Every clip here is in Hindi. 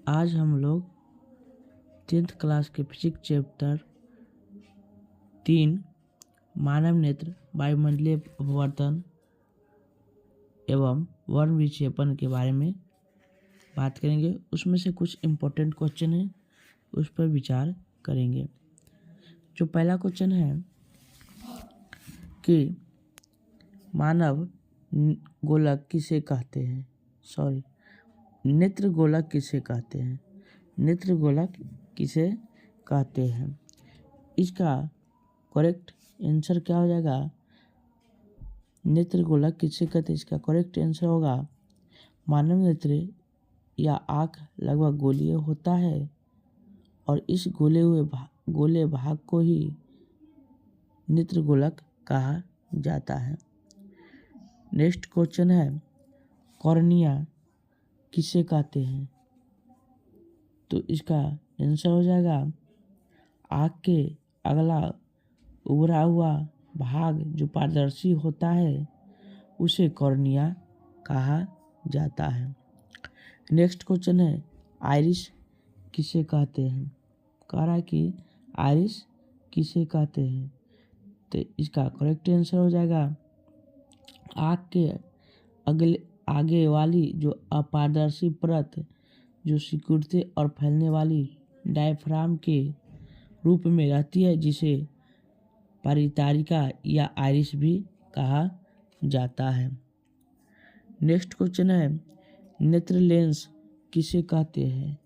आज हम लोग 10th क्लास के फिजिक्स चैप्टर 3 मानव नेत्र वायुमंडलीय अपवर्तन एवं वर्ण विक्षेपण के बारे में बात करेंगे। उसमें से कुछ इम्पोर्टेंट क्वेश्चन हैं, उस पर विचार करेंगे। जो पहला क्वेश्चन है कि मानव गोलक किसे कहते हैं, नेत्र गोलक किसे कहते हैं, नेत्र गोलक किसे कहते हैं। इसका करेक्ट आंसर क्या हो जाएगा, नेत्र गोलक किसे कहते हैं। इसका करेक्ट आंसर होगा मानव नेत्र या आँख लगभग गोलीय होता है और इस गोले भाग को ही नेत्र गोलक कहा जाता है। नेक्स्ट क्वेश्चन है कॉर्निया किसे कहते हैं। तो इसका आंसर हो जाएगा आँख के अगला उभरा हुआ भाग जो पारदर्शी होता है उसे कॉर्निया कहा जाता है। नेक्स्ट क्वेश्चन है आइरिस किसे कहते हैं। कह रहा है कि आइरिस किसे कहते हैं। तो इसका करेक्ट आंसर हो जाएगा आँख के आगे वाली जो अपारदर्शी परत जो सिकुड़ते और फैलने वाली डायफ्राम के रूप में रहती है, जिसे परितारिका या आइरिस भी कहा जाता है। नेक्स्ट क्वेश्चन है नेत्र लेंस किसे कहते हैं।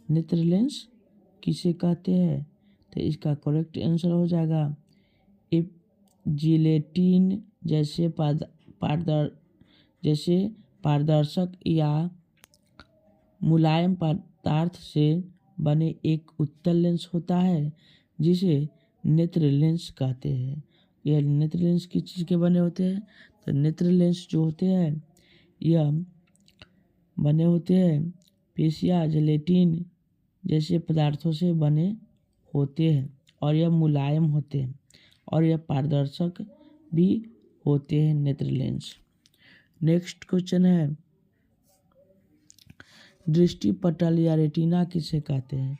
नेत्र लेंस किसे कहते हैं। तो इसका करेक्ट आंसर हो जाएगा जिलेटिन जैसे पारदर्शक या मुलायम पदार्थ से बने एक उत्तल लेंस होता है जिसे नेत्र लेंस कहते हैं। यह नेत्र लेंस किस चीज़ के बने होते हैं। तो नेत्र लेंस जो होते हैं यह बने होते हैं पेशिया जिलेटिन जैसे पदार्थों से बने होते हैं और यह मुलायम होते हैं और यह पारदर्शक भी होते हैं नेत्र लेंस। नेक्स्ट क्वेश्चन है दृष्टि पटल या रेटिना किसे कहते हैं।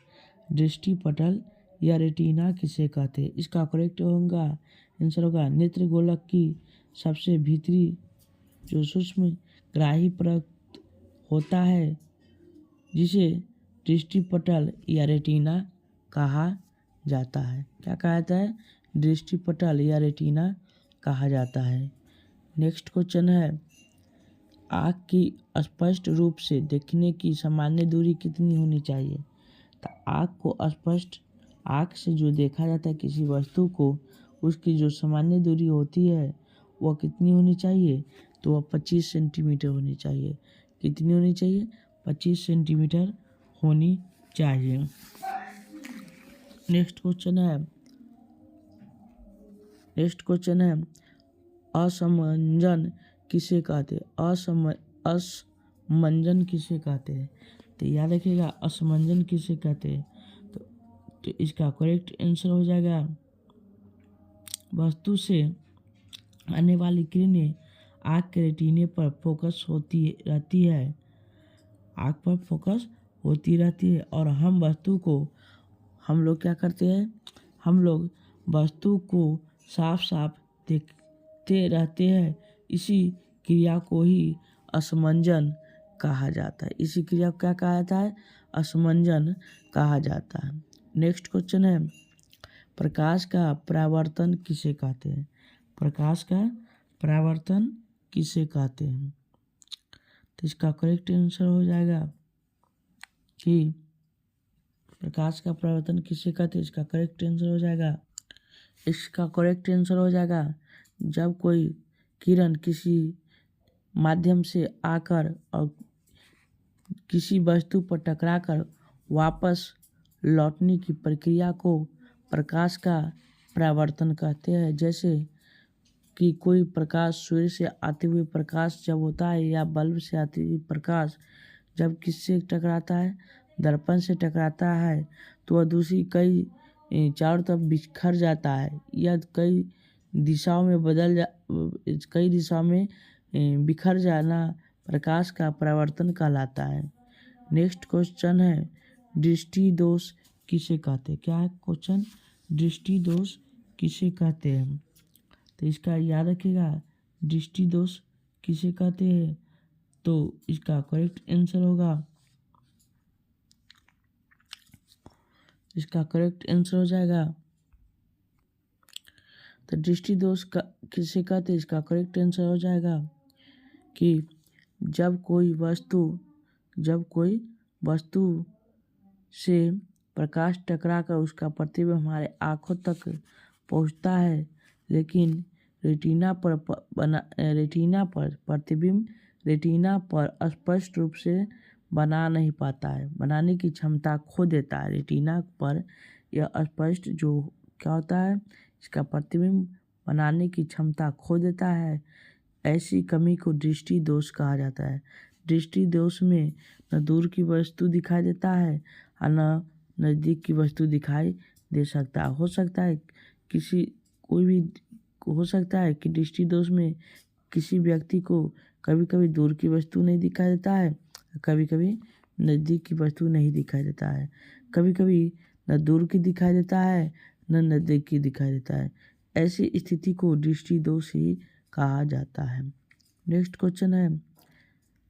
दृष्टि पटल या रेटिना किसे कहते हैं। इसका करेक्ट होगा आंसर होगा नेत्र गोलक की सबसे भीतरी जो सूक्ष्म ग्राही परत होता है जिसे दृष्टि पटल या रेटिना कहा जाता है। क्या कहा जाता है, दृष्टि पटल या रेटिना कहा जाता है। नेक्स्ट क्वेश्चन है आँख की स्पष्ट रूप से देखने की सामान्य दूरी कितनी होनी चाहिए। तो आँख से जो देखा जाता है किसी वस्तु को, उसकी जो सामान्य दूरी होती है वह कितनी होनी चाहिए। तो वह 25 सेंटीमीटर होनी चाहिए। कितनी होनी चाहिए, 25 सेंटीमीटर होनी चाहिए। नेक्स्ट क्वेश्चन है असमंजन किसे कहते हैं। असमंजन किसे कहते हैं। तो याद रखिएगा असमंजन किसे कहते हैं। तो इसका करेक्ट आंसर हो जाएगा वस्तु से आने वाली किरणें आँख के रेटिने पर फोकस होती रहती है। आँख पर फोकस होती रहती है और हम लोग क्या करते हैं, हम लोग वस्तु को साफ साफ देखते रहते हैं। इसी क्रिया को ही असमंजन कहा जाता है। इसी क्रिया को क्या कहा जाता है, असमंजन कहा जाता है। नेक्स्ट क्वेश्चन है प्रकाश का परावर्तन किसे कहते हैं। प्रकाश का परावर्तन किसे कहते हैं। तो इसका करेक्ट आंसर हो जाएगा कि प्रकाश का परावर्तन किसे कहते हैं। इसका करेक्ट आंसर हो जाएगा जब कोई किरण किसी माध्यम से आकर और किसी वस्तु पर टकराकर वापस लौटने की प्रक्रिया को प्रकाश का परावर्तन कहते हैं। जैसे कि कोई प्रकाश सूर्य से आते हुए प्रकाश जब होता है या बल्ब से आती हुई प्रकाश जब किससे टकराता है, दर्पण से टकराता है, तो वह दूसरी कई चारों तरफ बिखर जाता है या कई दिशाओं में बिखर जाना प्रकाश का परावर्तन कहलाता है। नेक्स्ट क्वेश्चन है दृष्टि दोष किसे कहते हैं। क्या है क्वेश्चन, दृष्टि दोष किसे कहते हैं। तो इसका याद रखिएगा, दृष्टि दोष किसे कहते हैं। तो इसका करेक्ट आंसर होगा, इसका करेक्ट आंसर हो जाएगा। तो दृष्टि दोष का किसे कहते हैं, इसका करेक्ट आंसर हो जाएगा कि जब कोई वस्तु से प्रकाश टकराकर उसका प्रतिबिंब हमारे आँखों तक पहुंचता है, लेकिन रेटिना पर स्पष्ट रूप से बना नहीं पाता है, बनाने की क्षमता खो देता है। रेटिना पर यह स्पष्ट जो क्या होता है, इसका प्रतिबिंब बनाने की क्षमता खो देता है। ऐसी कमी को दृष्टि दोष कहा जाता है। दृष्टि दोष में न दूर की वस्तु दिखाई देता है और न नज़दीक की वस्तु दिखाई दे सकता है। हो सकता है कि दृष्टि दोष में किसी व्यक्ति को कभी कभी दूर की वस्तु नहीं दिखाई देता है, कभी कभी नज़दीक की वस्तु नहीं दिखाई देता है, कभी कभी न दूर की दिखाई देता है न नज़दीक की दिखाई देता है। ऐसी स्थिति को दृष्टि दोष ही कहा जाता है। नेक्स्ट क्वेश्चन है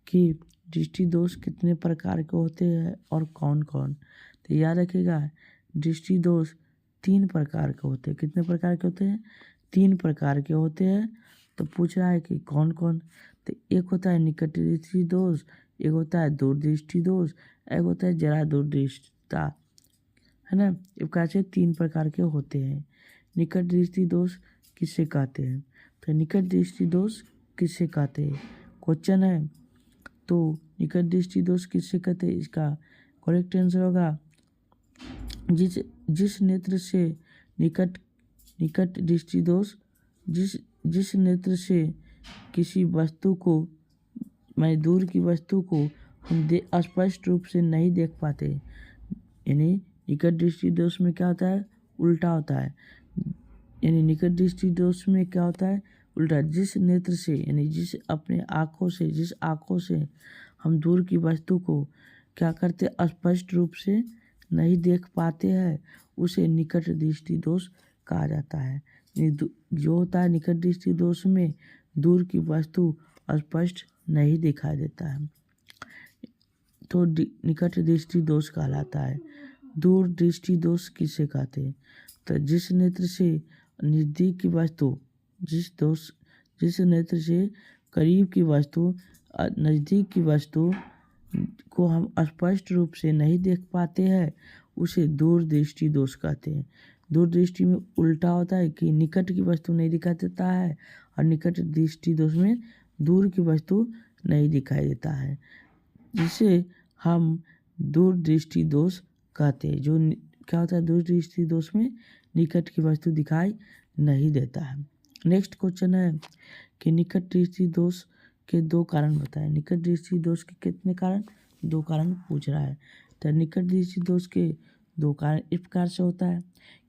कि दृष्टि दोष कितने प्रकार के होते हैं और कौन कौन। तो याद रखिएगा, दृष्टि दोष 3 प्रकार के होते हैं। कितने प्रकार के होते हैं, 3 प्रकार के होते हैं। तो पूछ रहा है कि कौन कौन। तो एक होता है निकट दृष्टि दोष, एक होता है दूरदृष्टि दोष, एक होता है जरा दूरदृष्टता, है ना। इस प्रकार से 3 प्रकार के होते हैं। निकट दृष्टि दोष किसे कहते हैं। तो निकट दृष्टि दोष किसे कहते हैं क्वेश्चन है। तो निकट दृष्टि दोष किसे कहते हैं, इसका करेक्ट आंसर होगा जिस नेत्र से निकट दृष्टि दोष जिस नेत्र से किसी वस्तु को दूर की वस्तु को हम स्पष्ट रूप से नहीं देख पाते। यानी निकट दृष्टि दोष में क्या होता है, उल्टा होता है। यानी निकट दृष्टि दोष में क्या होता है, उल्टा। जिस नेत्र से यानी जिस आँखों से हम दूर की वस्तु को क्या करते, स्पष्ट रूप से नहीं देख पाते हैं, उसे निकट दृष्टि दोष कहा जाता है। जो होता है निकट दृष्टि दोष में दूर की वस्तु स्पष्ट नहीं दिखाई देता है, तो निकट दृष्टि दोष कहलाता है। दूर दृष्टि दोष किसे कहते हैं। तो जिस नेत्र से नज़दीक की वस्तु जिस नेत्र से करीब की वस्तु नज़दीक की वस्तु को हम स्पष्ट रूप से नहीं देख पाते हैं, उसे दूर दृष्टि दोष कहते हैं। दूर दृष्टि में उल्टा होता है कि निकट की वस्तु नहीं दिखाई देता है, और निकट दृष्टि दोष में दूर की वस्तु नहीं दिखाई देता है, जिसे हम दूर दृष्टि दोष कहते हैं। जो क्या होता है, दूर दृष्टि दोष में निकट की वस्तु दिखाई नहीं देता है। नेक्स्ट क्वेश्चन है कि निकट दृष्टि दोष के 2 कारण बताएं। निकट दृष्टि दोष के कितने कारण, 2 कारण पूछ रहा है। तो निकट दृष्टि दोष के 2 कारण इस प्रकार से होता है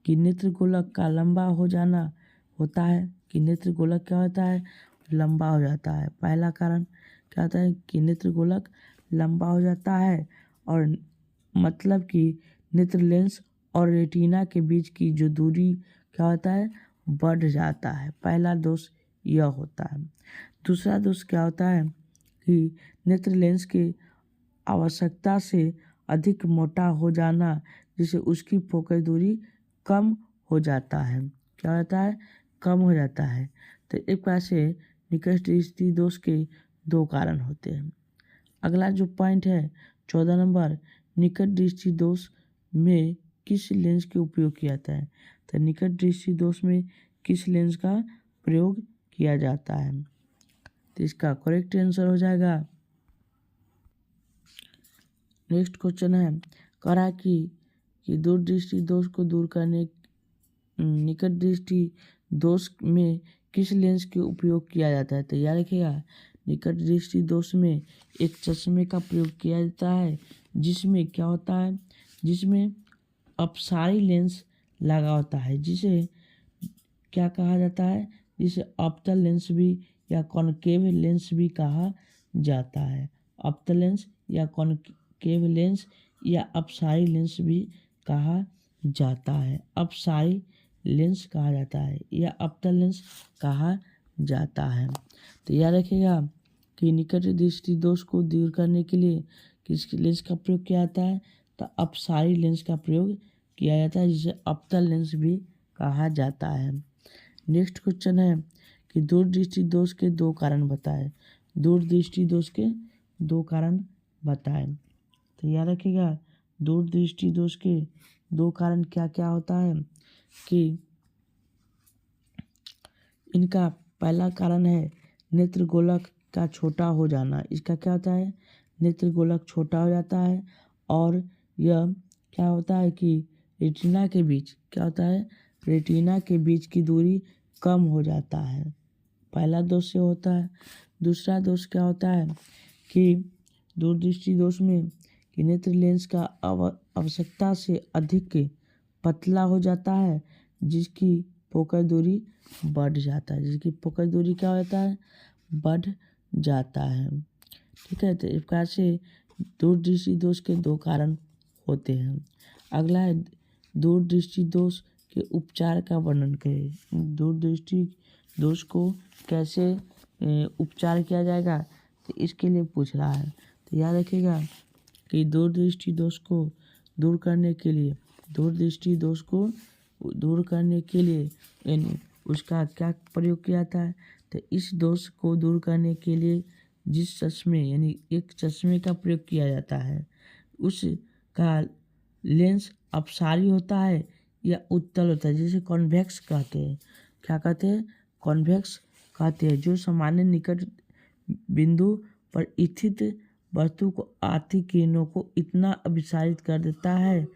कि नेत्र गोलक का लंबा हो जाना होता है, कि नेत्र गोलक क्या होता है, लंबा हो जाता है। पहला कारण क्या होता है कि नेत्र गोलक लंबा हो जाता है, और मतलब कि नेत्र लेंस और रेटिना के बीच की जो दूरी क्या होता है, बढ़ जाता है। पहला दोष यह होता है। दूसरा दोष क्या होता है कि नेत्र लेंस की आवश्यकता से अधिक मोटा हो जाना, जिससे उसकी फोकस दूरी कम हो जाता है। क्या होता है, कम हो जाता है। तो एक प्रकार से निकट दृष्टि दोष के 2 कारण होते हैं। अगला जो पॉइंट है 14 नंबर, निकट दृष्टि दोष में किस लेंस के उपयोग किया जाता है। तो निकट दृष्टि दोष में किस लेंस का प्रयोग किया जाता है। तो इसका करेक्ट आंसर हो जाएगा। नेक्स्ट क्वेश्चन है, कह रहा कि दूर दृष्टि दोष को दूर करने निकट दृष्टि दोष में किस लेंस के उपयोग किया जाता है। तो याद रखिएगा, निकट दृष्टि दोष में एक चश्मे का प्रयोग किया जाता है, जिसमें क्या होता है, जिसमें अपसारी लेंस लगा होता है, जिसे क्या कहा जाता है, जिसे अवतल लेंस भी या कॉनकेव लेंस भी कहा जाता है। अवतल लेंस या कॉनकेव लेंस या अपसारी लेंस भी कहा जाता है। अपसारी लेंस कहा जाता है या अवतल लेंस कहा जाता है। तो याद रखिएगा कि निकट दृष्टि दोष को दूर करने के लिए किस लेंस का प्रयोग किया जाता है, तो अपसारी लेंस का प्रयोग किया जाता है, जिसे अवतल लेंस भी कहा जाता है। नेक्स्ट क्वेश्चन है कि दूरदृष्टि दोष के दो कारण बताएं। दूरदृष्टि दोष के दो कारण बताएं। तो याद रखिएगा दूरदृष्टि दोष के दो कारण क्या क्या होता है कि इनका पहला कारण है नेत्र गोलक का छोटा हो जाना। इसका क्या होता है, नेत्र गोलक छोटा हो जाता है और यह क्या होता है कि रेटिना के बीच क्या होता है, रेटिना के बीच की दूरी कम हो जाता है। पहला दोष से होता है। दूसरा दोष क्या होता है कि दूरदृष्टि दोष में कि नेत्र लेंस का आवश्यकता से अधिक पतला हो जाता है, जिसकी फोकस दूरी बढ़ जाता है। जिसकी फोकस दूरी क्या होता है, बढ़ जाता है। ठीक है, तो इस प्रकार से दूरदृष्टि दोष के दो कारण होते हैं। अगला है दूरदृष्टि दोष के उपचार का वर्णन करें। दूरदृष्टि दोष को कैसे उपचार किया जाएगा, तो इसके लिए पूछ रहा है। तो याद रखिएगा कि दूरदृष्टि दोष को दूर करने के लिए यानी उसका क्या प्रयोग किया जाता है, तो इस दोष को दूर करने के लिए जिस चश्मे यानी एक चश्मे का प्रयोग किया जाता है, उसका लेंस अपसारी होता है या उत्तल होता है, जिसे कॉन्वेक्स कहते हैं। क्या कहते हैं, कॉन्वेक्स कहते हैं, जो सामान्य निकट बिंदु पर स्थित वस्तु को आती किरणों को इतना अभिसारित कर देता है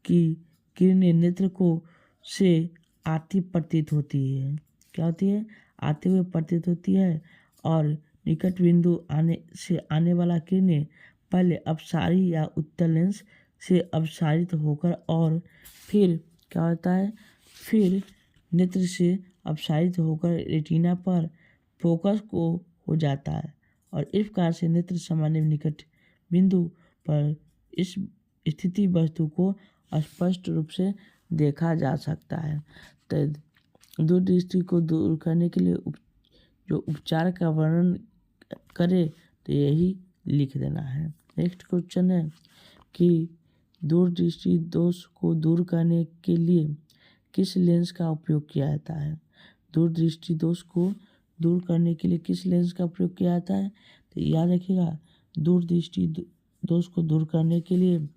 कि किरणें नेत्र को से आती प्रतीत होती है। क्या होती है, आते हुए प्रतीत होती है और निकट बिंदु आने वाला किरणें पहले अपसारी या उत्तल लेंस से अपसारित होकर और फिर क्या होता है, फिर नेत्र से अपसारित होकर रेटिना पर फोकस को हो जाता है और इस प्रकार से नेत्र सामान्य निकट बिंदु पर इस स्थिति वस्तु को स्पष्ट रूप से देखा जा सकता है। तो दूरदृष्टि को दूर करने के लिए जो उपचार का वर्णन करे तो यही लिख देना है। नेक्स्ट क्वेश्चन है कि दूरदृष्टि दोष को दूर करने के लिए किस लेंस का उपयोग किया जाता है। दूरदृष्टि दोष को दूर करने के लिए किस लेंस का प्रयोग किया जाता है, तो याद रखिएगा दूरदृष्टि दोष को दूर करने के लिए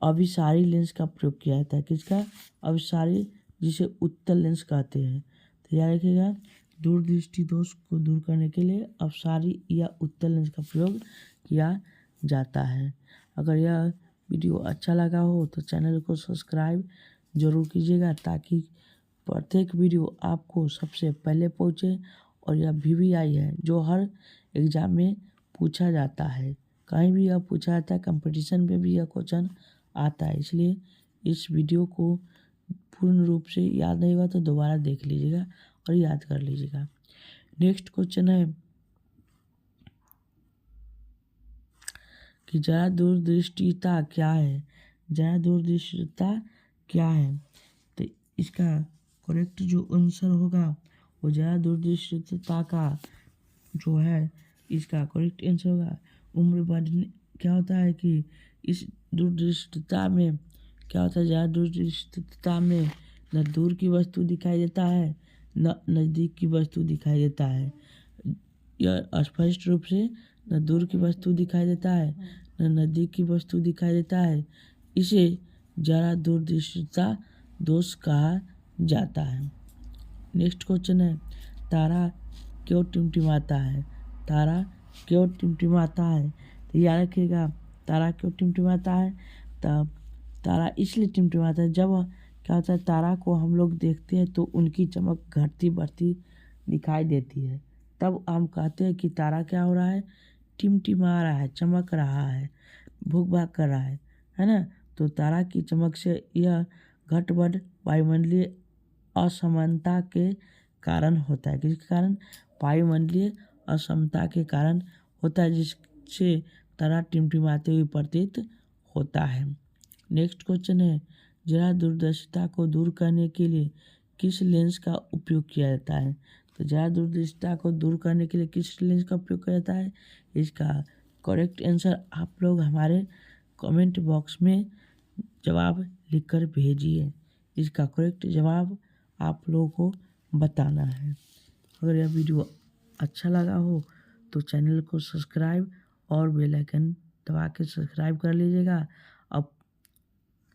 अभिसारी लेंस का प्रयोग किया जाता है। किसका, अभिसारी, जिसे उत्तल लेंस कहते हैं। तो याद रखिएगा दूरदृष्टि दोष को दूर करने के लिए अपसारी या उत्तल लेंस का प्रयोग किया जाता है। अगर यह वीडियो अच्छा लगा हो तो चैनल को सब्सक्राइब जरूर कीजिएगा, ताकि प्रत्येक वीडियो आपको सबसे पहले पहुंचे। और यह VVI है जो हर एग्ज़ाम में पूछा जाता है, कहीं भी यह पूछा जाता है, कंपटीशन में भी यह क्वेश्चन आता है। इसलिए इस वीडियो को पूर्ण रूप से याद नहीं हुआ तो दोबारा देख लीजिएगा और याद कर लीजिएगा। नेक्स्ट क्वेश्चन है कि जरा दूरदृष्टिता क्या है। जरा दूरदृष्टिता क्या है, तो इसका करेक्ट जो आंसर होगा वो जरा दूरदृष्टिता का जो है, इसका करेक्ट आंसर होगा उम्र बढ़ने। क्या होता है कि इस दूरदृष्टिता में क्या होता है, जरा दूरदृष्टिता में न दूर की वस्तु दिखाई देता है न नज़दीक की वस्तु दिखाई देता है। यह स्पष्ट रूप से न दूर की वस्तु दिखाई देता है न नज़दीक की वस्तु दिखाई देता है। इसे जरा दूरदृष्टिता दोष कहा जाता है। नेक्स्ट क्वेश्चन है तारा क्यों टिमटिमाता है। तारा क्यों टिमटिमाता है, तो याद रखिएगा तारा क्यों टिमटिमाता है, तब तारा इसलिए टिमटिमाता है जब क्या होता है, तारा को हम लोग देखते हैं तो उनकी चमक घटती बढ़ती दिखाई देती है। तब हम कहते हैं कि तारा क्या हो रहा है, टिमटिमा रहा है, चमक रहा है, भूख भाग कर रहा है ना। तो तारा की चमक से यह घट बढ़ वायुमंडलीय असमानता के कारण होता है। किसके कारण, वायुमंडलीय असमता के कारण होता है, जिससे तरह टिमटिमाते हुए प्रतीत होता है। नेक्स्ट क्वेश्चन है, जरा दूरदर्शिता को दूर करने के लिए किस लेंस का उपयोग किया जाता है? तो जरा दूरदर्शिता को दूर करने के लिए किस लेंस का उपयोग किया जाता है? इसका करेक्ट आंसर आप लोग हमारे कमेंट बॉक्स में जवाब लिखकर भेजिए। इसका करेक्ट जवाब आप लोगों को बताना है। अगर यह वीडियो अच्छा लगा हो तो चैनल को सब्सक्राइब और बेल आइकन दबा के सब्सक्राइब कर लीजिएगा, अब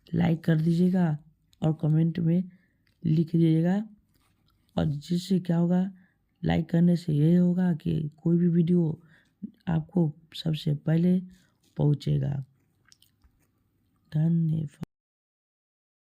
लाइक कर दीजिएगा और कमेंट में लिख दीजिएगा। और जिससे क्या होगा, लाइक करने से ये होगा कि कोई भी वीडियो आपको सबसे पहले पहुंचेगा। धन्यवाद।